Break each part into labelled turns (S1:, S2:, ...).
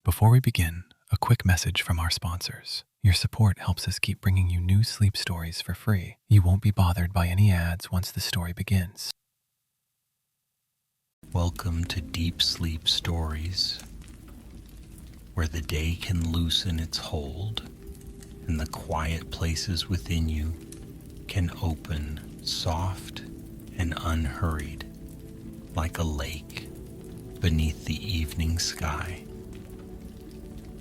S1: Before we begin, a quick message from our sponsors. Your support helps us keep bringing you new sleep stories for free. You won't be bothered by any ads once the story begins.
S2: Welcome to Deep Sleep Stories, where the day can loosen its hold and the quiet places within you can open soft and unhurried like a lake beneath the evening sky.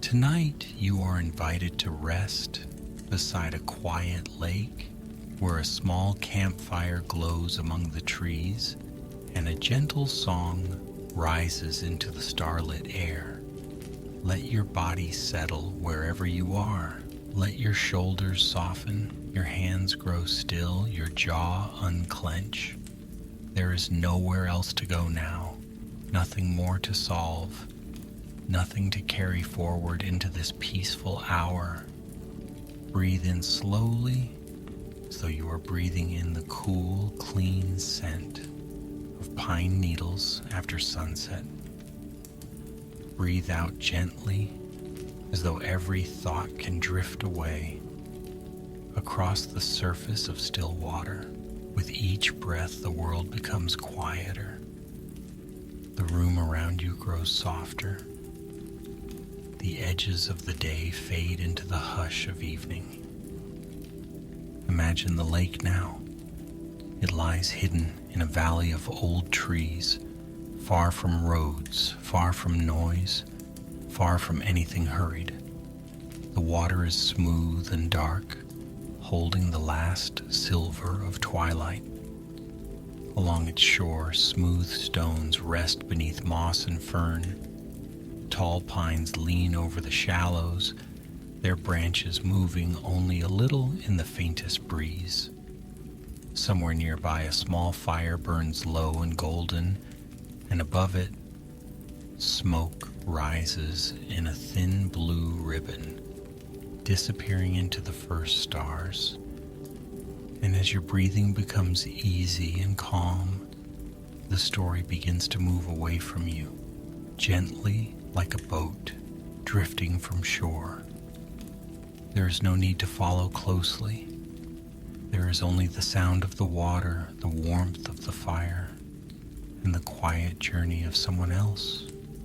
S2: Tonight you are invited to rest beside a quiet lake where a small campfire glows among the trees and a gentle song rises into the starlit air. Let your body settle wherever you are. Let your shoulders soften, your hands grow still, your jaw unclench. There is nowhere else to go now, nothing more to solve, nothing to carry forward into this peaceful hour. Breathe in slowly, as though you are breathing in the cool, clean scent of pine needles after sunset. Breathe out gently, as though every thought can drift away across the surface of still water. With each breath, the world becomes quieter. The room around you grows softer. The edges of the day fade into the hush of evening. Imagine the lake now. It lies hidden in a valley of old trees, far from roads, far from noise, far from anything hurried. The water is smooth and dark, holding the last silver of twilight. Along its shore, smooth stones rest beneath moss and fern. Tall pines lean over the shallows, their branches moving only a little in the faintest breeze. Somewhere nearby, a small fire burns low and golden, and above it, smoke rises in a thin blue ribbon, disappearing into the first stars. And as your breathing becomes easy and calm, the story begins to move away from you, gently like a boat drifting from shore. There is no need to follow closely. There is only the sound of the water, the warmth of the fire, and the quiet journey of someone else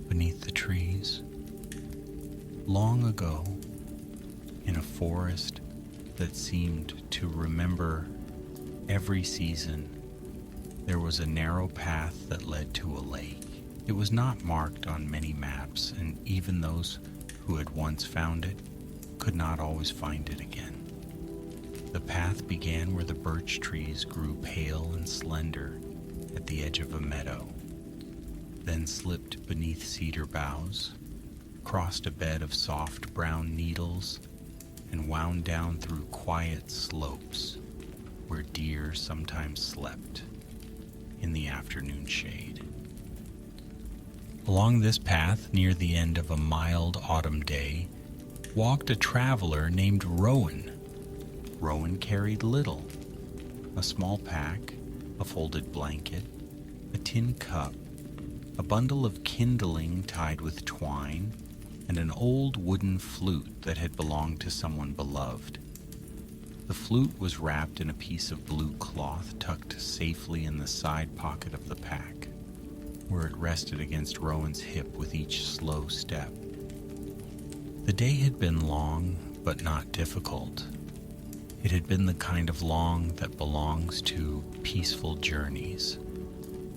S2: beneath the trees. Long ago, in a forest that seemed to remember every season, there was a narrow path that led to a lake. It was not marked on many maps, and even those who had once found it could not always find it again. The path began where the birch trees grew pale and slender at the edge of a meadow, then slipped beneath cedar boughs, crossed a bed of soft brown needles, and wound down through quiet slopes where deer sometimes slept in the afternoon shade. Along this path, near the end of a mild autumn day, walked a traveler named Rowan. Rowan carried little: a small pack, a folded blanket, a tin cup, a bundle of kindling tied with twine, and an old wooden flute that had belonged to someone beloved. The flute was wrapped in a piece of blue cloth tucked safely in the side pocket of the pack, where it rested against Rowan's hip with each slow step. The day had been long, but not difficult. It had been the kind of long that belongs to peaceful journeys.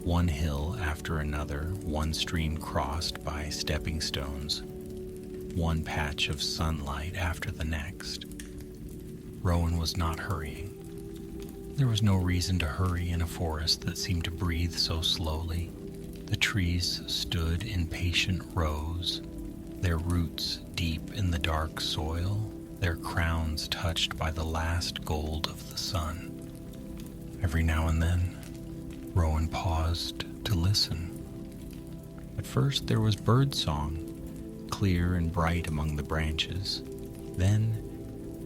S2: One hill after another, one stream crossed by stepping stones, one patch of sunlight after the next. Rowan was not hurrying. There was no reason to hurry in a forest that seemed to breathe so slowly. The trees stood in patient rows, their roots deep in the dark soil, their crowns touched by the last gold of the sun. Every now and then, Rowan paused to listen. At first there was birdsong, clear and bright among the branches. Then,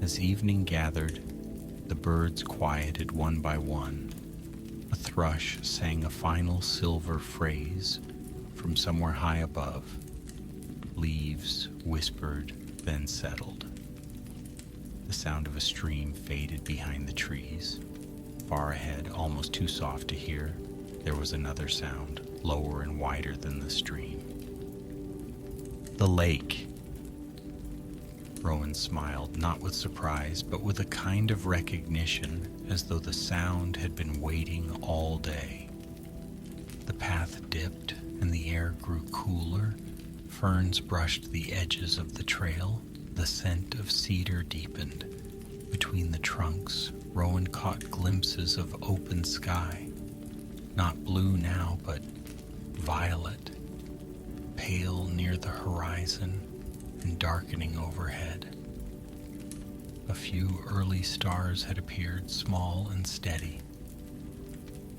S2: as evening gathered, the birds quieted one by one. A thrush sang a final silver phrase from somewhere high above. leaves whispered, then settled. The sound of a stream faded behind the trees. Far ahead, almost too soft to hear, there was another sound, lower and wider than the stream. The lake. Rowan smiled, not with surprise, but with a kind of recognition, as though the sound had been waiting all day. The path dipped, and the air grew cooler. Ferns brushed the edges of the trail. The scent of cedar deepened. Between the trunks, Rowan caught glimpses of open sky. Not blue now, but violet, pale near the horizon and darkening overhead. A few early stars had appeared, small and steady.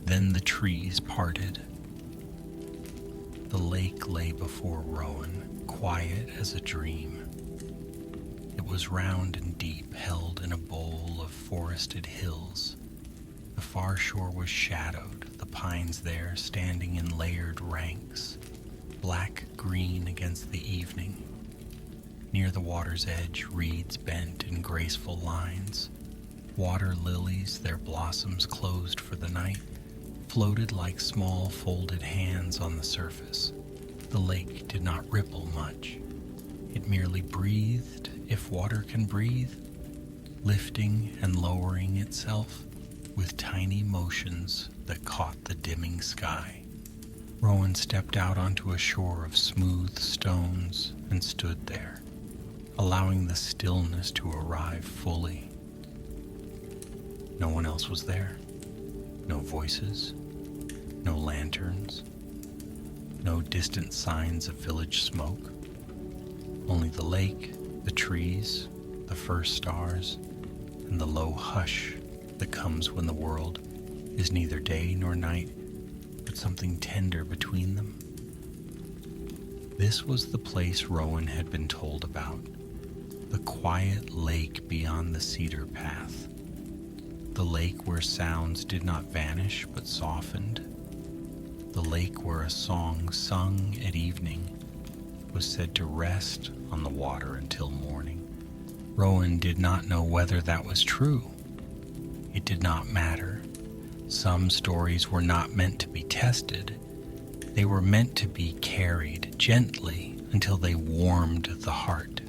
S2: Then the trees parted. The lake lay before Rowan, quiet as a dream. It was round and deep, held in a bowl of forested hills. The far shore was shadowed, the pines there standing in layered ranks, black-green against the evening. Near the water's edge, reeds bent in graceful lines. Water lilies, their blossoms closed for the night, floated like small folded hands on the surface. The lake did not ripple much. It merely breathed, if water can breathe, lifting and lowering itself with tiny motions that caught the dimming sky. Rowan stepped out onto a shore of smooth stones and stood there, allowing the stillness to arrive fully. No one else was there. No voices, no lanterns, no distant signs of village smoke. Only the lake, the trees, the first stars, and the low hush that comes when the world is neither day nor night, but something tender between them. This was the place Rowan had been told about, the quiet lake beyond the cedar path, the lake where sounds did not vanish but softened, the lake where a song sung at evening was said to rest on the water until morning. Rowan did not know whether that was true. It did not matter. Some stories were not meant to be tested. They were meant to be carried gently until they warmed the heart.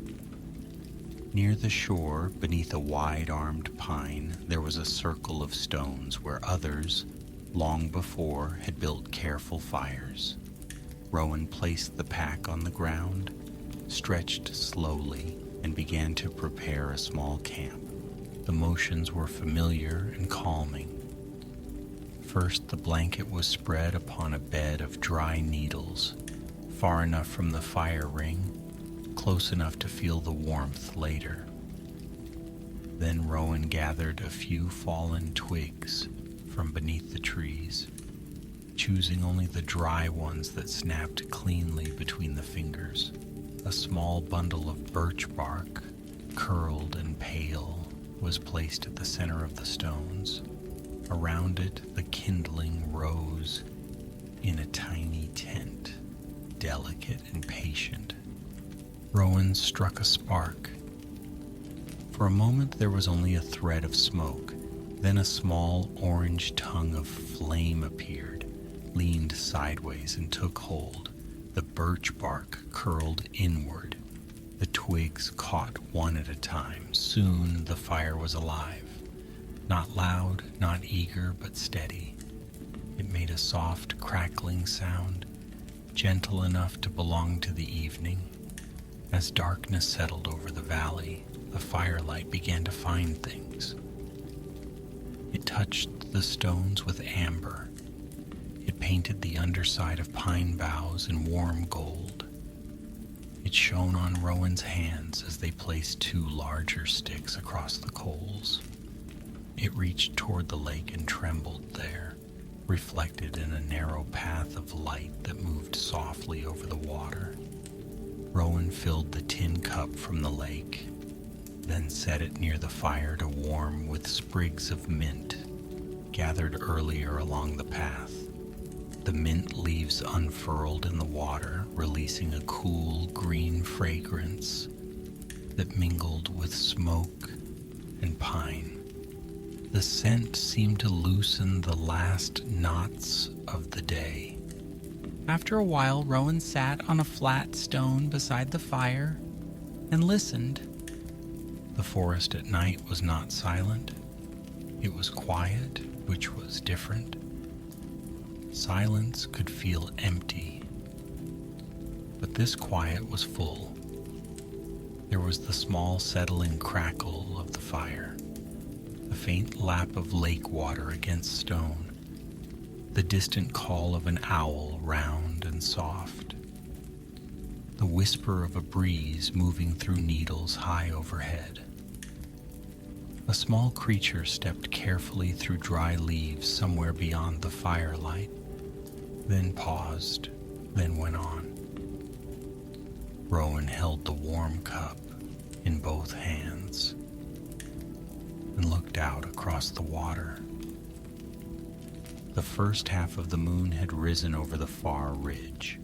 S2: Near the shore, beneath a wide-armed pine, there was a circle of stones where others, long before, had built careful fires. Rowan placed the pack on the ground, stretched slowly, and began to prepare a small camp. The motions were familiar and calming. First, the blanket was spread upon a bed of dry needles, far enough from the fire ring, close enough to feel the warmth later. Then Rowan gathered a few fallen twigs from beneath the trees, choosing only the dry ones that snapped cleanly between the fingers. A small bundle of birch bark, curled and pale, was placed at the center of the stones. Around it, the kindling rose in a tiny tent, delicate and patient. Rowan struck a spark. For a moment, there was only a thread of smoke. Then a small orange tongue of flame appeared, leaned sideways and took hold. The birch bark curled inward. The twigs caught one at a time. Soon the fire was alive. Not loud, not eager, but steady. It made a soft, crackling sound, gentle enough to belong to the evening. As darkness settled over the valley, the firelight began to find things. It touched the stones with amber. It painted the underside of pine boughs in warm gold. It shone on Rowan's hands as they placed two larger sticks across the coals. It reached toward the lake and trembled there, reflected in a narrow path of light that moved softly over the water. Rowan filled the tin cup from the lake, then set it near the fire to warm with sprigs of mint, gathered earlier along the path. The mint leaves unfurled in the water, releasing a cool green fragrance that mingled with smoke and pine. The scent seemed to loosen the last knots of the day.
S3: After a while, Rowan sat on a flat stone beside the fire and listened.
S2: The forest at night was not silent. It was quiet, which was different. Silence could feel empty, but this quiet was full. There was the small settling crackle of the fire, the faint lap of lake water against stone, the distant call of an owl, round and soft, the whisper of a breeze moving through needles high overhead. A small creature stepped carefully through dry leaves somewhere beyond the firelight, then paused, then went on. Rowan held the warm cup in both hands and looked out across the water. The first half of the moon had risen over the far ridge.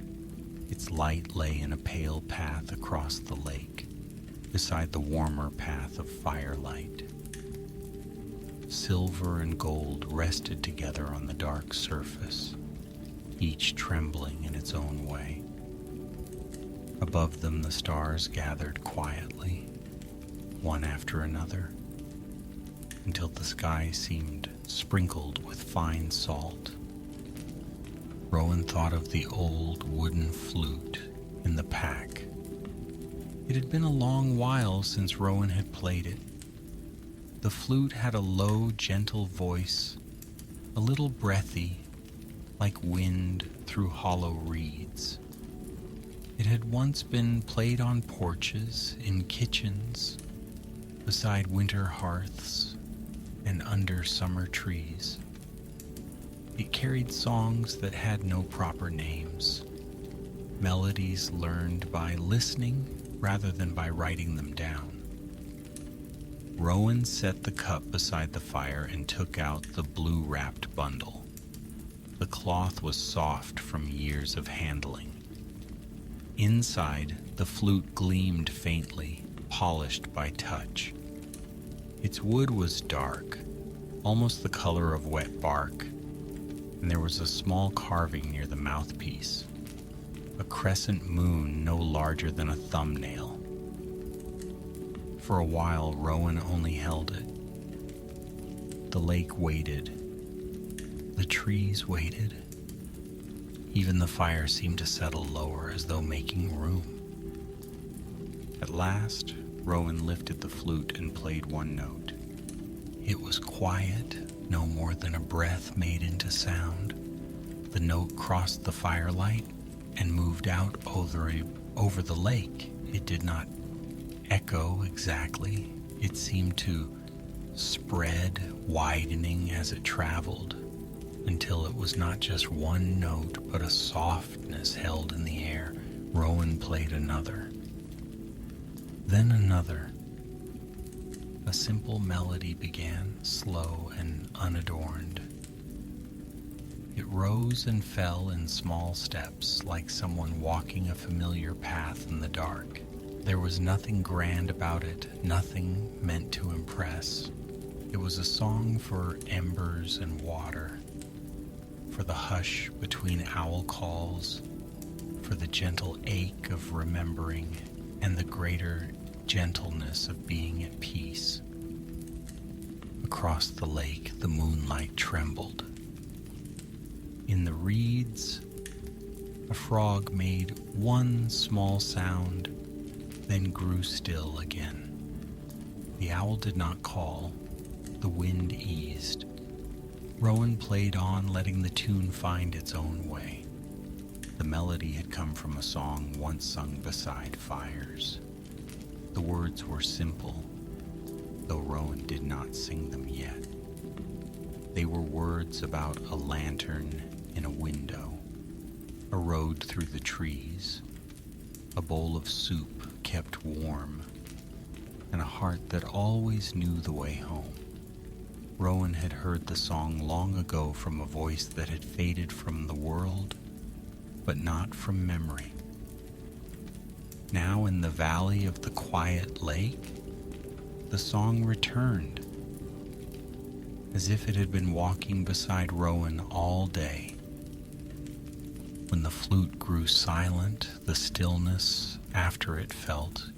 S2: Its light lay in a pale path across the lake, beside the warmer path of firelight. Silver and gold rested together on the dark surface, each trembling in its own way. Above them the stars gathered quietly, one after another, until the sky seemed sprinkled with fine salt. Rowan thought of the old wooden flute in the pack. It had been a long while since Rowan had played it. The flute had a low, gentle voice, a little breathy, like wind through hollow reeds. It had once been played on porches, in kitchens, beside winter hearths, and under summer trees. It carried songs that had no proper names, melodies learned by listening rather than by writing them down. Rowan set the cup beside the fire and took out the blue-wrapped bundle. The cloth was soft from years of handling. Inside, the flute gleamed faintly, polished by touch. Its wood was dark, almost the color of wet bark, and there was a small carving near the mouthpiece, a crescent moon no larger than a thumbnail. For a while, Rowan only held it. The lake waited. The trees waited. Even the fire seemed to settle lower as though making room. At last, Rowan lifted the flute and played one note. It was quiet, no more than a breath made into sound. The note crossed the firelight and moved out over the lake. It did not echo exactly. It seemed to spread, widening as it traveled, until it was not just one note, but a softness held in the air. Rowan played another. Then another. A simple melody began, slow and unadorned. It rose and fell in small steps, like someone walking a familiar path in the dark. There was nothing grand about it, nothing meant to impress. It was a song for embers and water, for the hush between owl calls, for the gentle ache of remembering, and the greater gentleness of being at peace. Across the lake, the moonlight trembled. In the reeds, a frog made one small sound, then grew still again. The owl did not call. The wind eased. Rowan played on, letting the tune find its own way. The melody had come from a song once sung beside fires. The words were simple, though Rowan did not sing them yet. They were words about a lantern in a window, a road through the trees, a bowl of soup kept warm, and a heart that always knew the way home. Rowan had heard the song long ago from a voice that had faded from the world, but not from memory. Now in the valley of the quiet lake, the song returned, as if it had been walking beside Rowan all day. When the flute grew silent, the stillness after it felt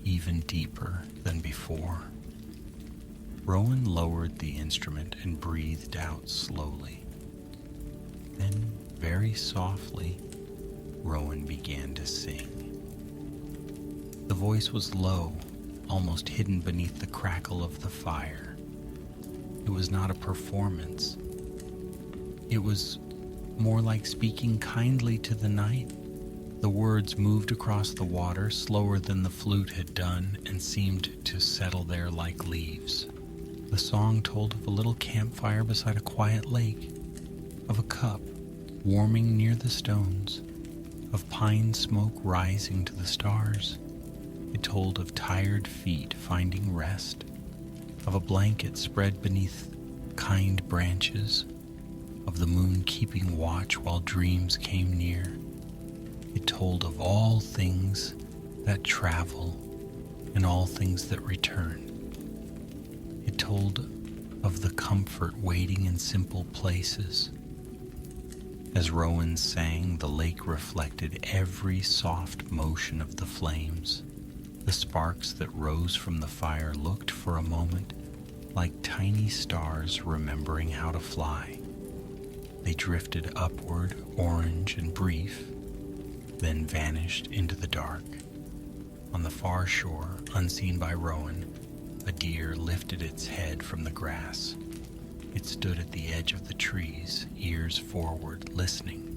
S2: even deeper than before. Rowan lowered the instrument and breathed out slowly. Then, very softly, Rowan began to sing. The voice was low, almost hidden beneath the crackle of the fire. It was not a performance. It was more like speaking kindly to the night. The words moved across the water slower than the flute had done and seemed to settle there like leaves. The song told of a little campfire beside a quiet lake, of a cup warming near the stones, of pine smoke rising to the stars. It told of tired feet finding rest, of a blanket spread beneath kind branches, of the moon keeping watch while dreams came near. It told of all things that travel and all things that return. It told of the comfort waiting in simple places. As Rowan sang, the lake reflected every soft motion of the flames. The sparks that rose from the fire looked for a moment like tiny stars remembering how to fly. They drifted upward, orange and brief, then vanished into the dark. On the far shore, unseen by Rowan, a deer lifted its head from the grass. It stood at the edge of the trees, ears forward, listening.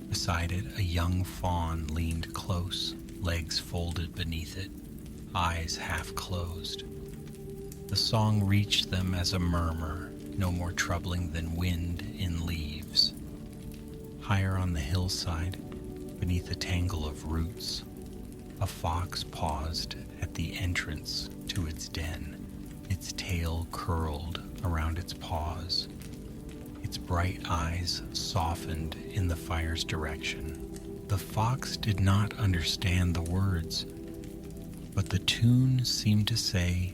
S2: Beside it, a young fawn leaned close, legs folded beneath it, eyes half closed. The song reached them as a murmur, no more troubling than wind in leaves. Higher on the hillside, beneath a tangle of roots, a fox paused at the entrance to its den, its tail curled around its paws. Its bright eyes softened in the fire's direction. The fox did not understand the words, but the tune seemed to say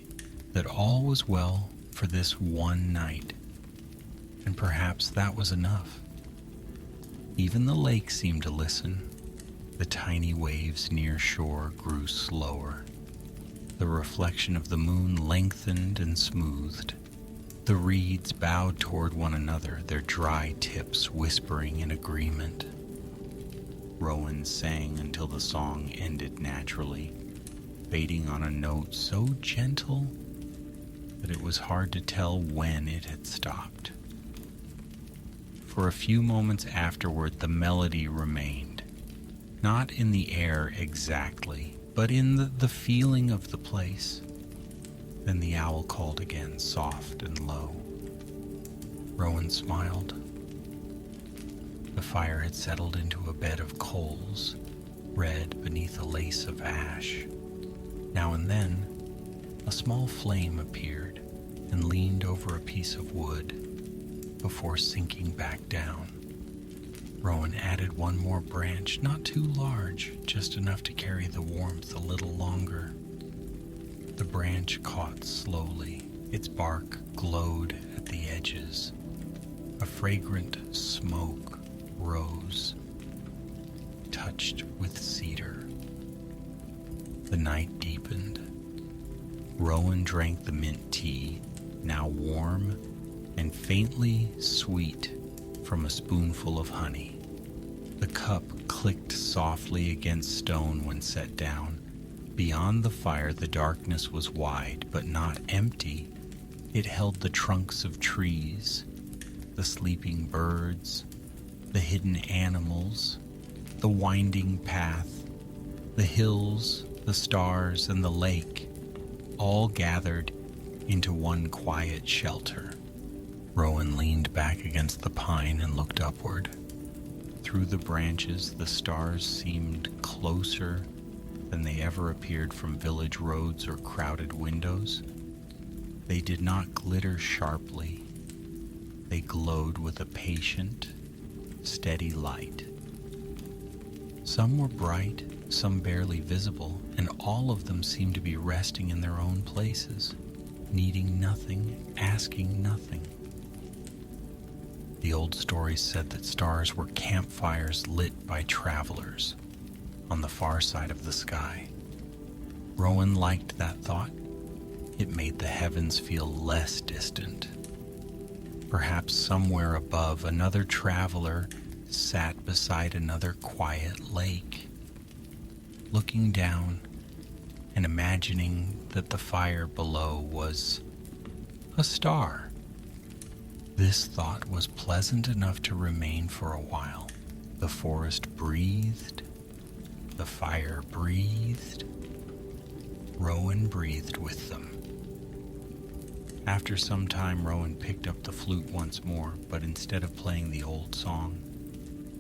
S2: that all was well for this one night, and perhaps that was enough. Even the lake seemed to listen. The tiny waves near shore grew slower. The reflection of the moon lengthened and smoothed. The reeds bowed toward one another, their dry tips whispering in agreement. Rowan sang until the song ended naturally, fading on a note so gentle that it was hard to tell when it had stopped. For a few moments afterward, the melody remained, not in the air exactly, but in the feeling of the place. Then the owl called again, soft and low. Rowan smiled. The fire had settled into a bed of coals, red beneath a lace of ash. Now and then, a small flame appeared and leaned over a piece of wood before sinking back down. Rowan added one more branch, not too large, just enough to carry the warmth a little longer. The branch caught slowly. Its bark glowed at the edges. A fragrant smoke rose, touched with cedar. The night deepened. Rowan drank the mint tea, now warm and faintly sweet from a spoonful of honey. The cup clicked softly against stone when set down. Beyond the fire, the darkness was wide, but not empty. It held the trunks of trees, the sleeping birds, the hidden animals, the winding path, the hills, the stars, and the lake, all gathered into one quiet shelter. Rowan leaned back against the pine and looked upward. Through the branches, the stars seemed closer than they ever appeared from village roads or crowded windows. They did not glitter sharply. They glowed with a patient, steady light. Some were bright, some barely visible, and all of them seemed to be resting in their own places, needing nothing, asking nothing. The old stories said that stars were campfires lit by travelers on the far side of the sky. Rowan liked that thought. It made the heavens feel less distant. Perhaps somewhere above, another traveler sat beside another quiet lake, looking down and imagining that the fire below was a star. This thought was pleasant enough to remain for a while. The forest breathed, the fire breathed, Rowan breathed with them. After some time, Rowan picked up the flute once more, but instead of playing the old song,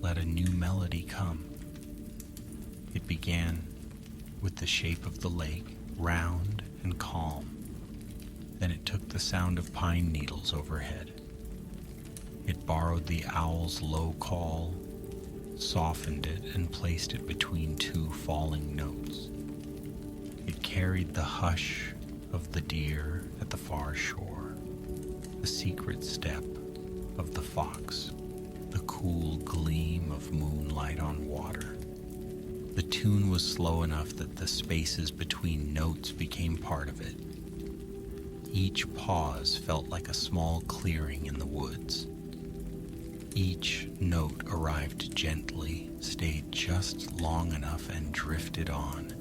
S2: let a new melody come. It began with the shape of the lake, round and calm. Then it took the sound of pine needles overhead. It borrowed the owl's low call, softened it, and placed it between two falling notes. It carried the hush of the deer at the far shore, the secret step of the fox, the cool gleam of moonlight on water. The tune was slow enough that the spaces between notes became part of it. Each pause felt like a small clearing in the woods. Each note arrived gently, stayed just long enough, and drifted on.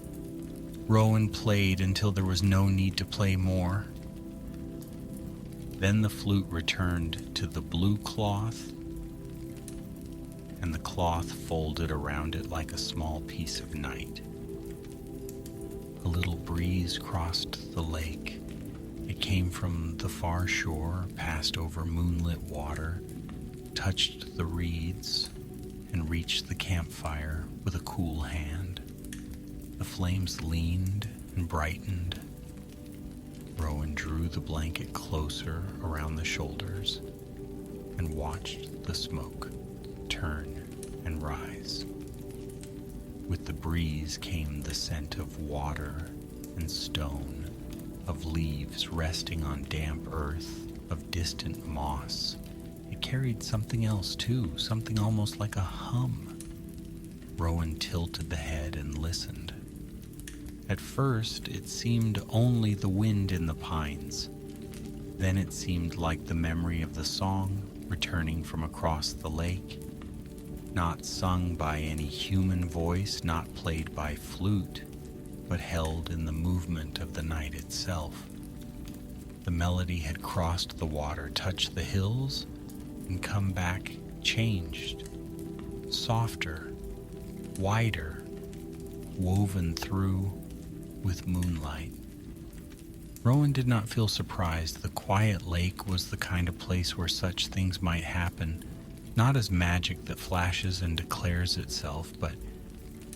S2: Rowan played until there was no need to play more. Then the flute returned to the blue cloth, and the cloth folded around it like a small piece of night. A little breeze crossed the lake. It came from the far shore, passed over moonlit water, touched the reeds, and reached the campfire with a cool hand. The flames leaned and brightened. Rowan drew the blanket closer around the shoulders and watched the smoke turn and rise. With the breeze came the scent of water and stone, of leaves resting on damp earth, of distant moss. It carried something else too, something almost like a hum. Rowan tilted the head and listened. At first, it seemed only the wind in the pines. Then it seemed like the memory of the song returning from across the lake, not sung by any human voice, not played by flute, but held in the movement of the night itself. The melody had crossed the water, touched the hills, and come back changed, softer, wider, woven through with moonlight. Rowan did not feel surprised. The quiet lake was the kind of place where such things might happen, not as magic that flashes and declares itself, but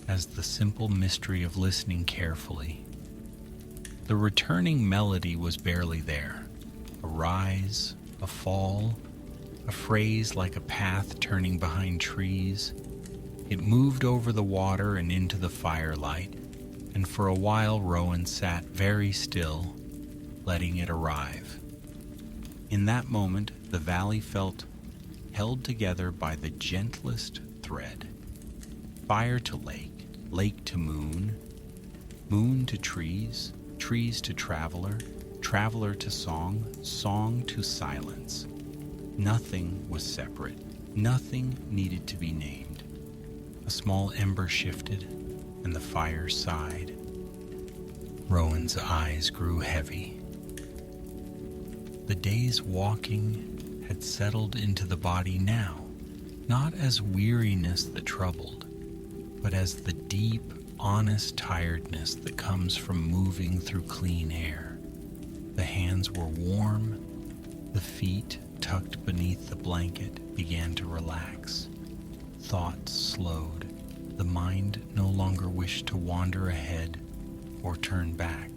S2: as the simple mystery of listening carefully. The returning melody was barely there. A rise, a fall, a phrase like a path turning behind trees. It moved over the water and into the firelight, and for a while Rowan sat very still, letting it arrive. In that moment, the valley felt held together by the gentlest thread. Fire to lake, lake to moon, moon to trees, trees to traveler, traveler to song, song to silence. Nothing was separate. Nothing needed to be named. A small ember shifted, and the fire sighed. Rowan's eyes grew heavy. The day's walking had settled into the body now, not as weariness that troubled, but as the deep, honest tiredness that comes from moving through clean air. The hands were warm, the feet, tucked beneath the blanket, began to relax. Thoughts slowed. The mind no longer wished to wander ahead or turn back.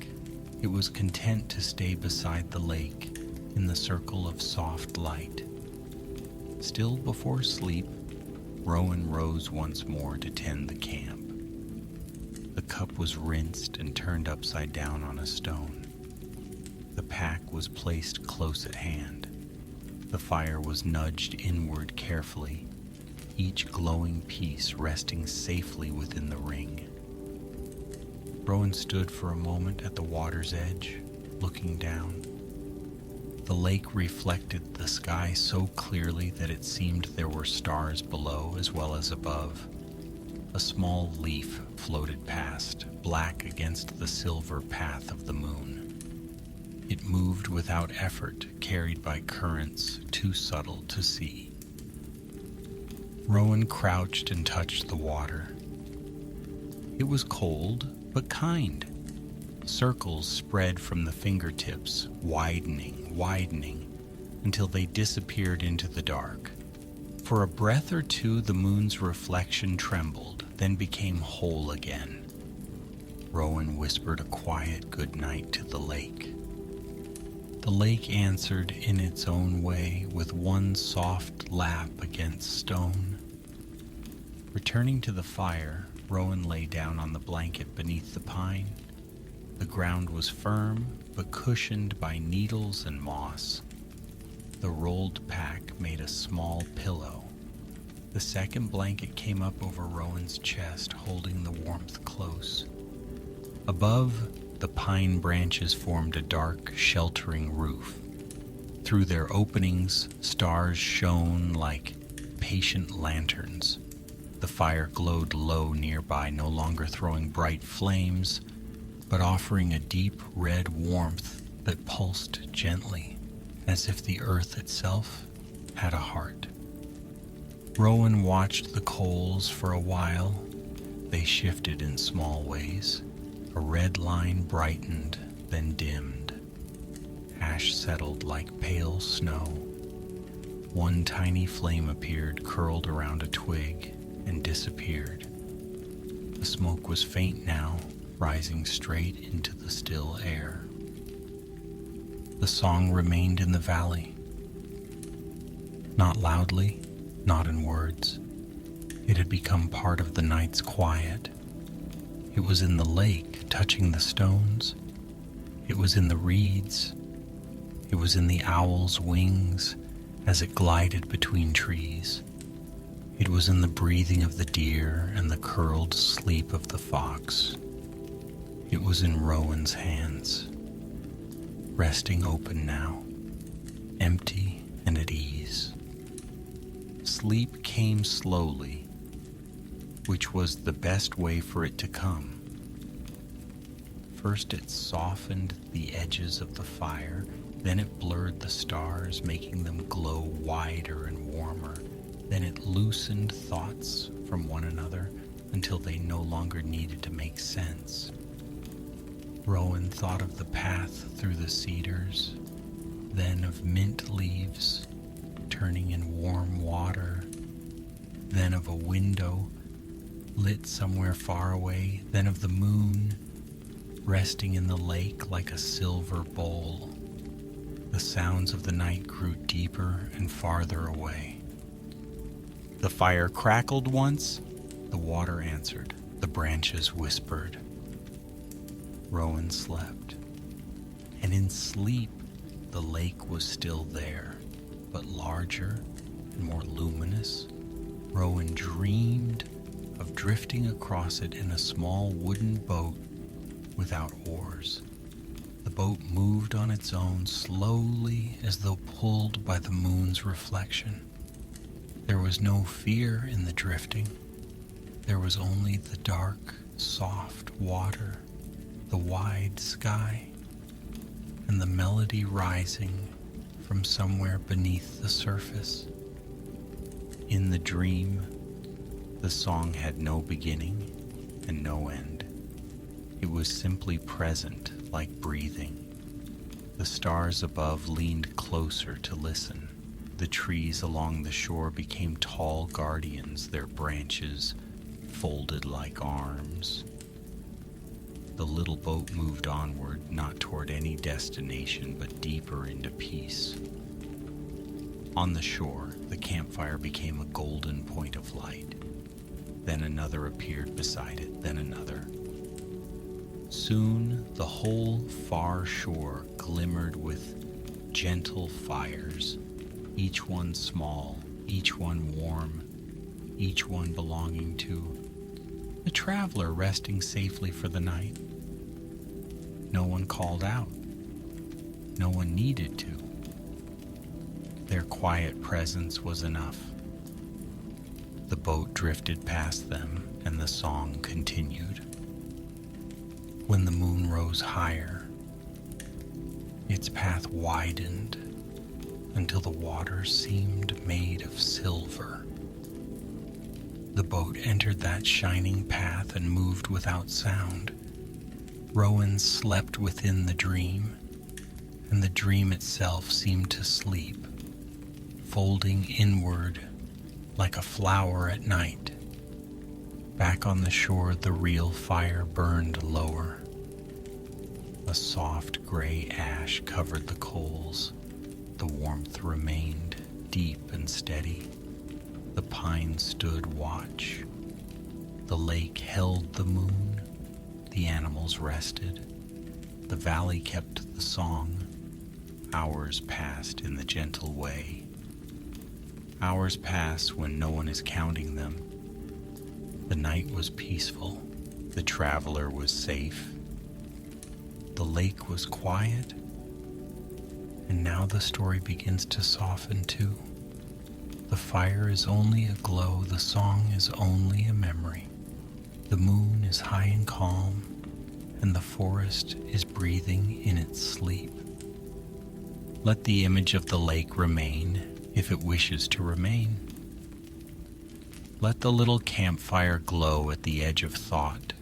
S2: It was content to stay beside the lake in the circle of soft light. Still before sleep, Rowan rose once more to tend the camp. The cup was rinsed and turned upside down on a stone. The pack was placed close at hand. The fire was nudged inward carefully, each glowing piece resting safely within the ring. Rowan stood for a moment at the water's edge, looking down. The lake reflected the sky so clearly that it seemed there were stars below as well as above. A small leaf floated past, black against the silver path of the moon. It moved without effort, carried by currents too subtle to see. Rowan crouched and touched the water. It was cold, but kind. Circles spread from the fingertips, widening, until they disappeared into the dark. For a breath or two, the moon's reflection trembled, then became whole again. Rowan whispered a quiet good night to the lake. The lake answered in its own way with one soft lap against stone. Returning to the fire, Rowan lay down on the blanket beneath the pine. The ground was firm, but cushioned by needles and moss. The rolled pack made a small pillow. The second blanket came up over Rowan's chest, holding the warmth close. Above, the pine branches formed a dark, sheltering roof. Through their openings, stars shone like patient lanterns. The fire glowed low nearby, no longer throwing bright flames, but offering a deep red warmth that pulsed gently, as if the earth itself had a heart. Rowan watched the coals for a while. They shifted in small ways. A red line brightened, then dimmed. Ash settled like pale snow. One tiny flame appeared, curled around a twig, and disappeared. The smoke was faint now, rising straight into the still air. The song remained in the valley. Not loudly, not in words. It had become part of the night's quiet. It was in the lake, touching the stones. It was in the reeds. It was in the owl's wings as it glided between trees. It was in the breathing of the deer and the curled sleep of the fox. It was in Rowan's hands, resting open now, empty and at ease. Sleep came slowly, which was the best way for it to come. First it softened the edges of the fire, then it blurred the stars, making them glow wider and warmer. Then it loosened thoughts from one another until they no longer needed to make sense. Rowan thought of the path through the cedars, then of mint leaves turning in warm water, then of a window lit somewhere far away, then of the moon resting in the lake like a silver bowl. The sounds of the night grew deeper and farther away. The fire crackled once, the water answered, the branches whispered. Rowan slept, and in sleep the lake was still there, but larger and more luminous. Rowan dreamed of drifting across it in a small wooden boat without oars. The boat moved on its own slowly as though pulled by the moon's reflection. There was no fear in the drifting. There was only the dark, soft water, the wide sky, and the melody rising from somewhere beneath the surface. In the dream, the song had no beginning and no end. It was simply present, like breathing. The stars above leaned closer to listen. The trees along the shore became tall guardians, their branches folded like arms. The little boat moved onward, not toward any destination, but deeper into peace. On the shore, the campfire became a golden point of light. Then another appeared beside it, then another. Soon the whole far shore glimmered with gentle fires, each one small, each one warm, each one belonging to a traveler resting safely for the night. No one called out. No one needed to. Their quiet presence was enough. The boat drifted past them, and the song continued. When the moon rose higher, its path widened until the water seemed made of silver. The boat entered that shining path and moved without sound. Rowan slept within the dream, and the dream itself seemed to sleep, folding inward like a flower at night. Back on the shore, the real fire burned lower. A soft gray ash covered the coals. The warmth remained deep and steady. The pines stood watch. The lake held the moon. The animals rested. The valley kept the song. Hours passed in the gentle way. Hours pass when no one is counting them. The night was peaceful. The traveler was safe. The lake was quiet. And now the story begins to soften too. The fire is only a glow. The song is only a memory. The moon is high and calm, and the forest is breathing in its sleep. Let the image of the lake remain, if it wishes to remain. Let the little campfire glow at the edge of thought.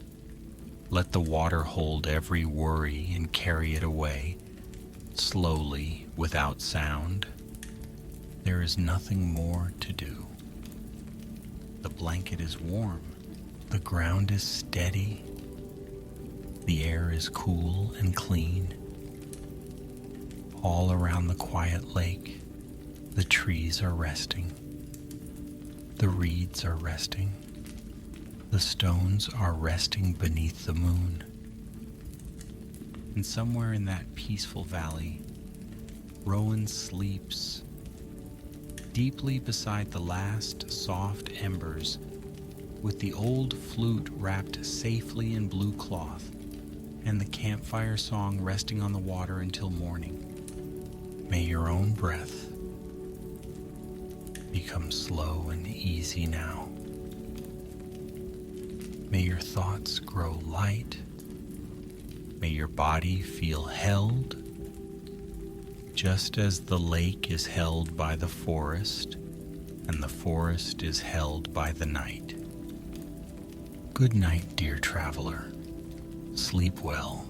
S2: Let the water hold every worry and carry it away, slowly, without sound. There is nothing more to do. The blanket is warm. The ground is steady. The air is cool and clean. All around the quiet lake, the trees are resting. The reeds are resting. The stones are resting beneath the moon. And somewhere in that peaceful valley, Rowan sleeps deeply beside the last soft embers, with the old flute wrapped safely in blue cloth, and the campfire song resting on the water until morning. May your own breath become slow and easy now. May your thoughts grow light. May your body feel held, just as the lake is held by the forest, and the forest is held by the night. Good night, dear traveler. Sleep well.